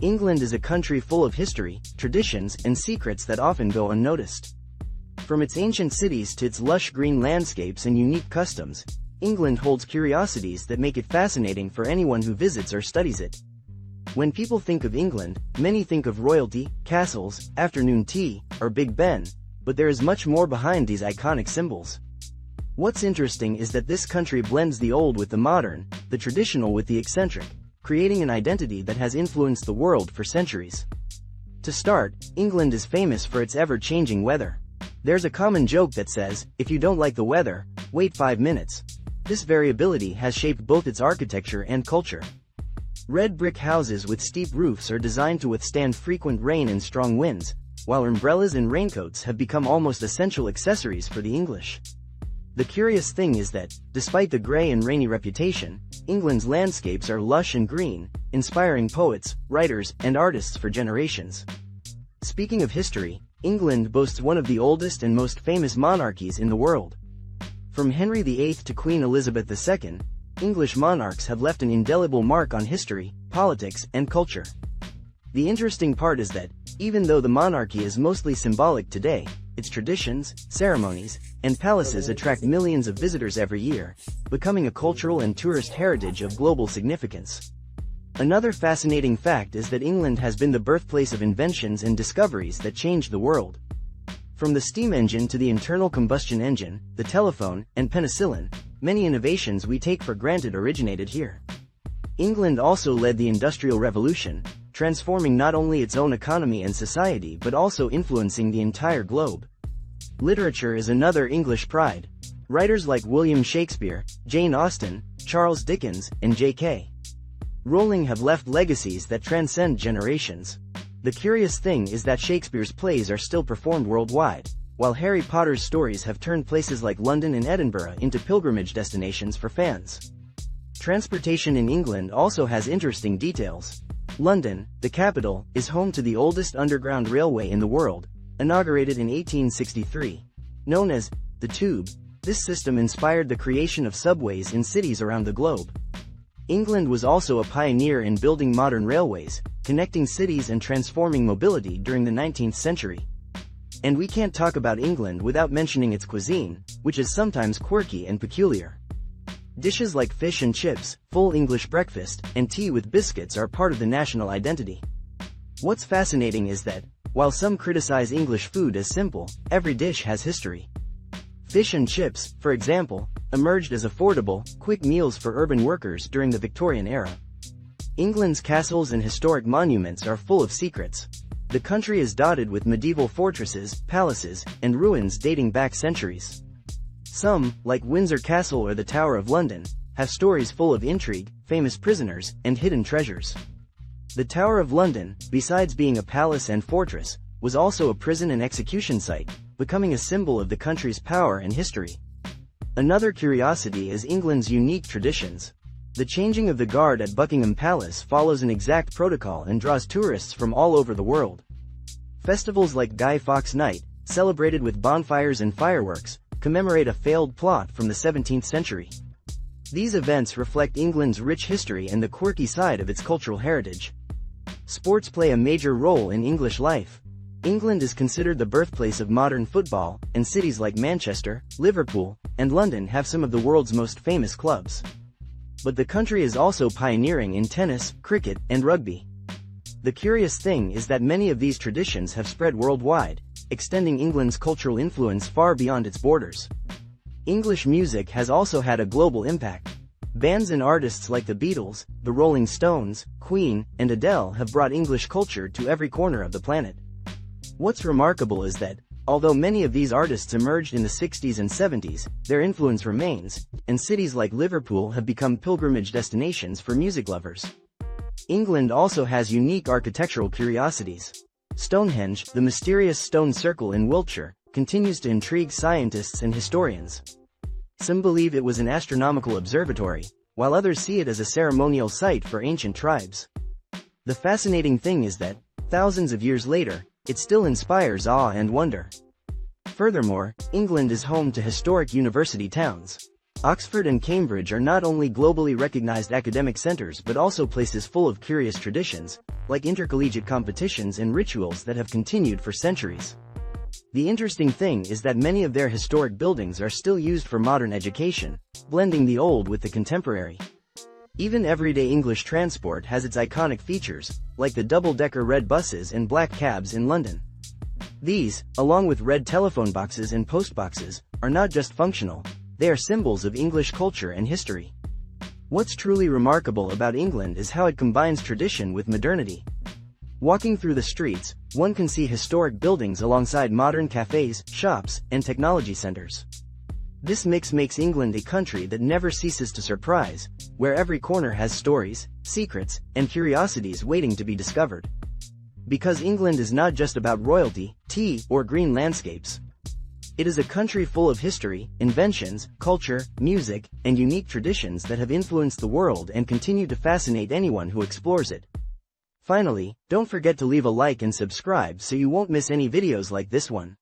England is a country full of history, traditions, and secrets that often go unnoticed. From its ancient cities to its lush green landscapes and unique customs, England holds curiosities that make it fascinating for anyone who visits or studies it. When people think of England, many think of royalty, castles, afternoon tea, or Big Ben, but there is much more behind these iconic symbols. What's interesting is that this country blends the old with the modern, the traditional with the eccentric, creating an identity that has influenced the world for centuries. To start, England is famous for its ever-changing weather. There's a common joke that says, if you don't like the weather, wait 5 minutes. This variability has shaped both its architecture and culture. Red brick houses with steep roofs are designed to withstand frequent rain and strong winds, while umbrellas and raincoats have become almost essential accessories for the English. The curious thing is that, despite the grey and rainy reputation, England's landscapes are lush and green, inspiring poets, writers, and artists for generations. Speaking of history, England boasts one of the oldest and most famous monarchies in the world. From Henry VIII to Queen Elizabeth II, English monarchs have left an indelible mark on history, politics, and culture. The interesting part is that, even though the monarchy is mostly symbolic today, its traditions, ceremonies, and palaces attract millions of visitors every year, becoming a cultural and tourist heritage of global significance. Another fascinating fact is that England has been the birthplace of inventions and discoveries that changed the world. From the steam engine to the internal combustion engine, the telephone, and penicillin, many innovations we take for granted originated here. England also led the Industrial Revolution, transforming not only its own economy and society but also influencing the entire globe. Literature is another English pride. Writers like William Shakespeare, Jane Austen, Charles Dickens, and J.K. Rowling have left legacies that transcend generations. The curious thing is that Shakespeare's plays are still performed worldwide, while Harry Potter's stories have turned places like London and Edinburgh into pilgrimage destinations for fans. Transportation in England also has interesting details. London, the capital, is home to the oldest underground railway in the world, inaugurated in 1863. Known as the Tube, this system inspired the creation of subways in cities around the globe. England was also a pioneer in building modern railways, connecting cities and transforming mobility during the 19th century. And we can't talk about England without mentioning its cuisine, which is sometimes quirky and peculiar. Dishes like fish and chips, full English breakfast, and tea with biscuits are part of the national identity. What's fascinating is that, while some criticize English food as simple, every dish has history. Fish and chips, for example, emerged as affordable, quick meals for urban workers during the Victorian era. England's castles and historic monuments are full of secrets. The country is dotted with medieval fortresses, palaces, and ruins dating back centuries. Some, like Windsor Castle or the Tower of London, have stories full of intrigue, famous prisoners, and hidden treasures. The Tower of London, besides being a palace and fortress, was also a prison and execution site, becoming a symbol of the country's power and history. Another curiosity is England's unique traditions. The changing of the guard at Buckingham Palace follows an exact protocol and draws tourists from all over the world. Festivals like Guy Fawkes Night, celebrated with bonfires and fireworks, commemorate a failed plot from the 17th century. These events reflect England's rich history and the quirky side of its cultural heritage. Sports play a major role in English life. England is considered the birthplace of modern football, and cities like Manchester, Liverpool, and London have some of the world's most famous clubs. But the country is also pioneering in tennis, cricket, and rugby. The curious thing is that many of these traditions have spread worldwide, extending England's cultural influence far beyond its borders. English music has also had a global impact. Bands and artists like the Beatles, the Rolling Stones, Queen, and Adele have brought English culture to every corner of the planet. What's remarkable is that, although many of these artists emerged in the 60s and 70s, their influence remains, and cities like Liverpool have become pilgrimage destinations for music lovers. England also has unique architectural curiosities. Stonehenge, the mysterious stone circle in Wiltshire, continues to intrigue scientists and historians. Some believe it was an astronomical observatory, while others see it as a ceremonial site for ancient tribes. The fascinating thing is that, thousands of years later, it still inspires awe and wonder. Furthermore, England is home to historic university towns. Oxford and Cambridge are not only globally recognized academic centers but also places full of curious traditions, like intercollegiate competitions and rituals that have continued for centuries. The interesting thing is that many of their historic buildings are still used for modern education, blending the old with the contemporary. Even everyday English transport has its iconic features, like the double-decker red buses and black cabs in London. These, along with red telephone boxes and postboxes, are not just functional, they are symbols of English culture and history. What's truly remarkable about England is how it combines tradition with modernity. Walking through the streets, one can see historic buildings alongside modern cafes, shops, and technology centers. This mix makes England a country that never ceases to surprise, where every corner has stories, secrets, and curiosities waiting to be discovered. Because England is not just about royalty, tea, or green landscapes. It is a country full of history, inventions, culture, music, and unique traditions that have influenced the world and continue to fascinate anyone who explores it. Finally, don't forget to leave a like and subscribe so you won't miss any videos like this one.